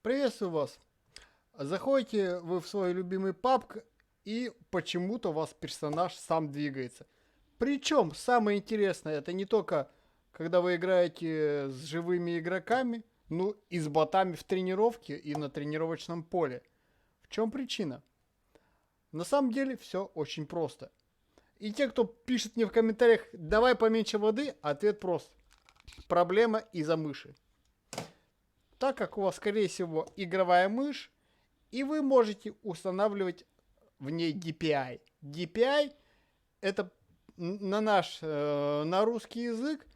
Приветствую вас. Заходите вы в свой любимый пабг, и почему-то у вас персонаж сам двигается. Причем самое интересное, это не только когда вы играете с живыми игроками, ну и с ботами в тренировке и на тренировочном поле. В чем причина? На самом деле все очень просто. И те, кто пишет мне в комментариях, давай поменьше воды, ответ прост. Проблема из-за мыши. Так как у вас, скорее всего, игровая мышь, и вы можете устанавливать в ней DPI. DPI это на русский язык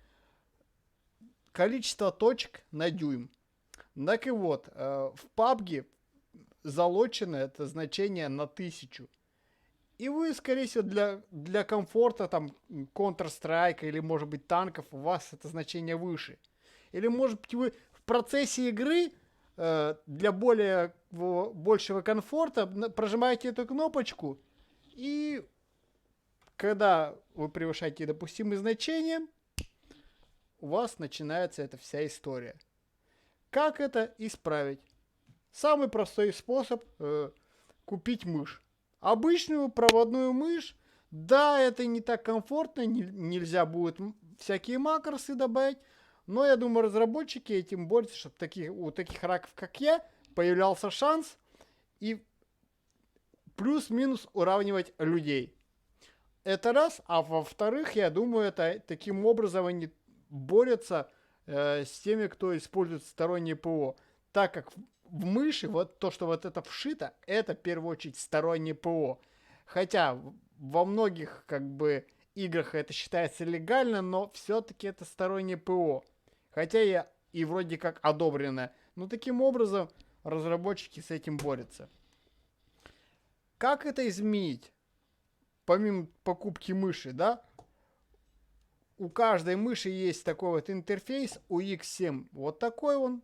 количество точек на дюйм. Так и вот, в PUBG залочено это значение на 1000. И вы, скорее всего, для комфорта, там, Counter-Strike или, может быть, танков, у вас это значение выше. Или, может быть, вы в процессе игры для большего комфорта прожимаете эту кнопочку, и когда вы превышаете допустимые значения, у вас начинается эта вся история. Как это исправить? Самый простой способ купить мышь. Обычную проводную мышь, да, это не так комфортно, нельзя будет всякие макросы добавить, но я думаю, разработчики этим борются, чтобы у таких раков, как я, появлялся шанс и плюс-минус уравнивать людей. Это раз, а во-вторых, я думаю, это таким образом они борются с теми, кто использует стороннее ПО, так как в мыши вот то, что вот это вшито, это в первую очередь стороннее ПО. Хотя во многих как бы играх это считается легально, но все-таки это стороннее ПО. Хотя и вроде как одобрено. Но таким образом разработчики с этим борются. Как это изменить? Помимо покупки мыши, да? У каждой мыши есть такой вот интерфейс, у X7 вот такой он.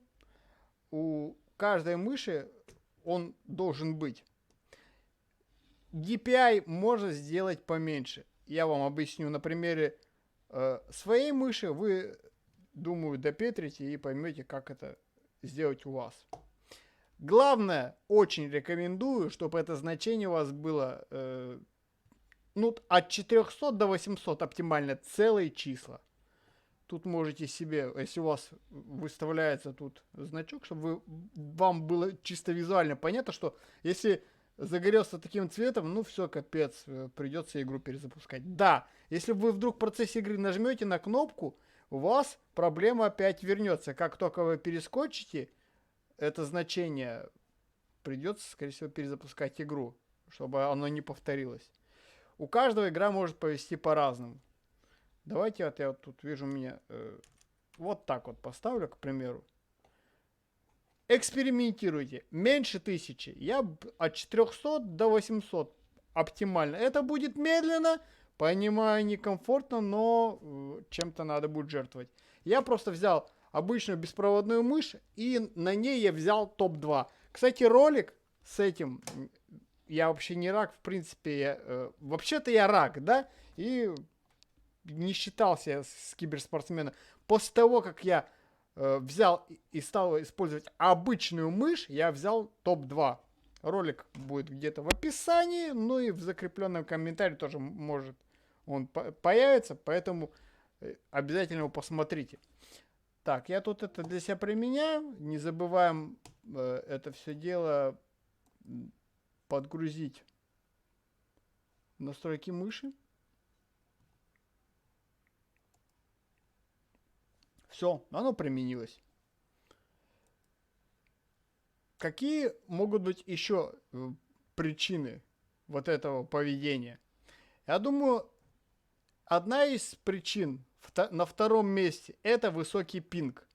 У каждой мыши он должен быть. DPI можно сделать поменьше. Я вам объясню на примере своей мыши. Вы, думаю, допетрите и поймете, как это сделать у вас. Главное, очень рекомендую, чтобы это значение у вас было от 400 до 800 оптимально целые числа. Тут можете себе, если у вас выставляется тут значок, чтобы вам было чисто визуально понятно, что если загорелся таким цветом, ну все, капец, придется игру перезапускать. Да, если вы вдруг в процессе игры нажмете на кнопку, у вас проблема опять вернется. Как только вы перескочите это значение, придется, скорее всего, перезапускать игру, чтобы оно не повторилось. У каждого игра может повести по-разному. Давайте вот я вот тут вижу у меня вот так вот поставлю, к примеру. Экспериментируйте. Меньше 1000. Я от 400 до 800 оптимально. Это будет медленно, понимаю, некомфортно, но чем-то надо будет жертвовать. Я просто взял обычную беспроводную мышь, и на ней я взял топ-2. Кстати, ролик с этим, я вообще не рак, в принципе, вообще-то я рак, да, и не считался с киберспортсменом. После того, как я взял и стал использовать обычную мышь, я взял топ-2. Ролик будет где-то в описании, ну и в закрепленном комментарии тоже может он появится, поэтому обязательно его посмотрите. Так, я тут это для себя применяю. Не забываем это все дело подгрузить в настройки мыши. Все, оно применилось. Какие могут быть еще причины вот этого поведения? Я думаю, одна из причин на втором месте это высокий пинг.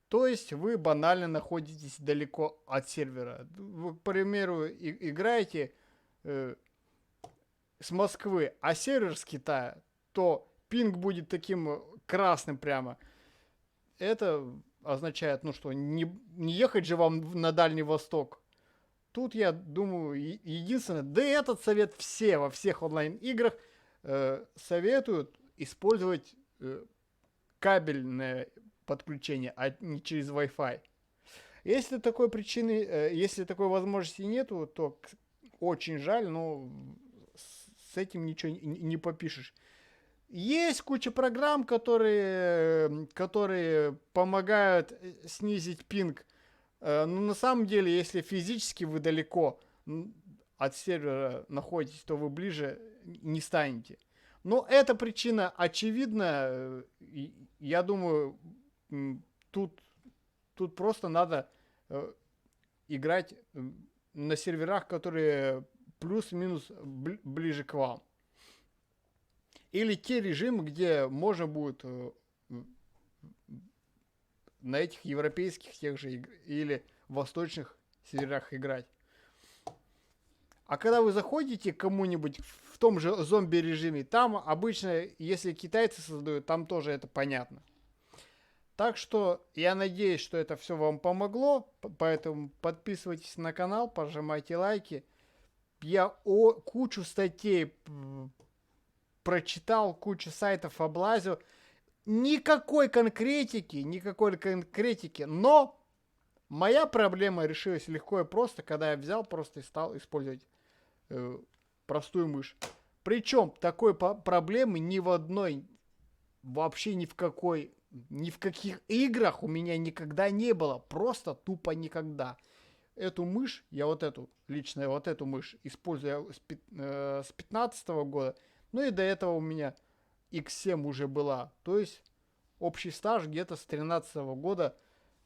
То есть вы банально находитесь далеко от сервера. Вы, к примеру, играете с Москвы, а сервер с Китая, то пинг будет таким красным прямо. Это означает, ну что, не ехать же вам на Дальний Восток. Тут, я думаю, единственное, да и этот совет во всех онлайн-играх советуют использовать кабельное подключение, а не через Wi-Fi. Если такой причины, если такой возможности нету, то очень жаль, но с этим ничего не попишешь. Есть куча программ, которые помогают снизить пинг. Но на самом деле, если физически вы далеко от сервера находитесь, то вы ближе не станете. Но эта причина очевидна. Я думаю, тут, тут просто надо играть на серверах, которые плюс-минус ближе к вам. Или те режимы, где можно будет на этих европейских тех же или восточных серверах играть. А когда вы заходите к кому-нибудь в том же зомби-режиме, там обычно, если китайцы создают, там тоже это понятно. Так что я надеюсь, что это все вам помогло, поэтому подписывайтесь на канал, пожимайте лайки. Я кучу статей прочитал, кучу сайтов облазил. Никакой конкретики, но моя проблема решилась легко и просто, когда я взял просто и стал использовать простую мышь. Причем такой проблемы ни в одной, вообще ни в каких играх у меня никогда не было. Просто тупо никогда. Эту мышь, я вот эту, лично вот эту мышь использую с 2015 года. Ну и до этого у меня X7 уже была. То есть общий стаж где-то с 2013 года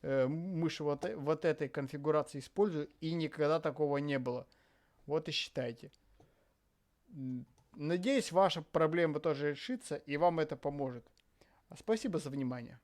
мышь вот этой конфигурации использую. И никогда такого не было. Вот и считайте. Надеюсь, ваша проблема тоже решится и вам это поможет. Спасибо за внимание.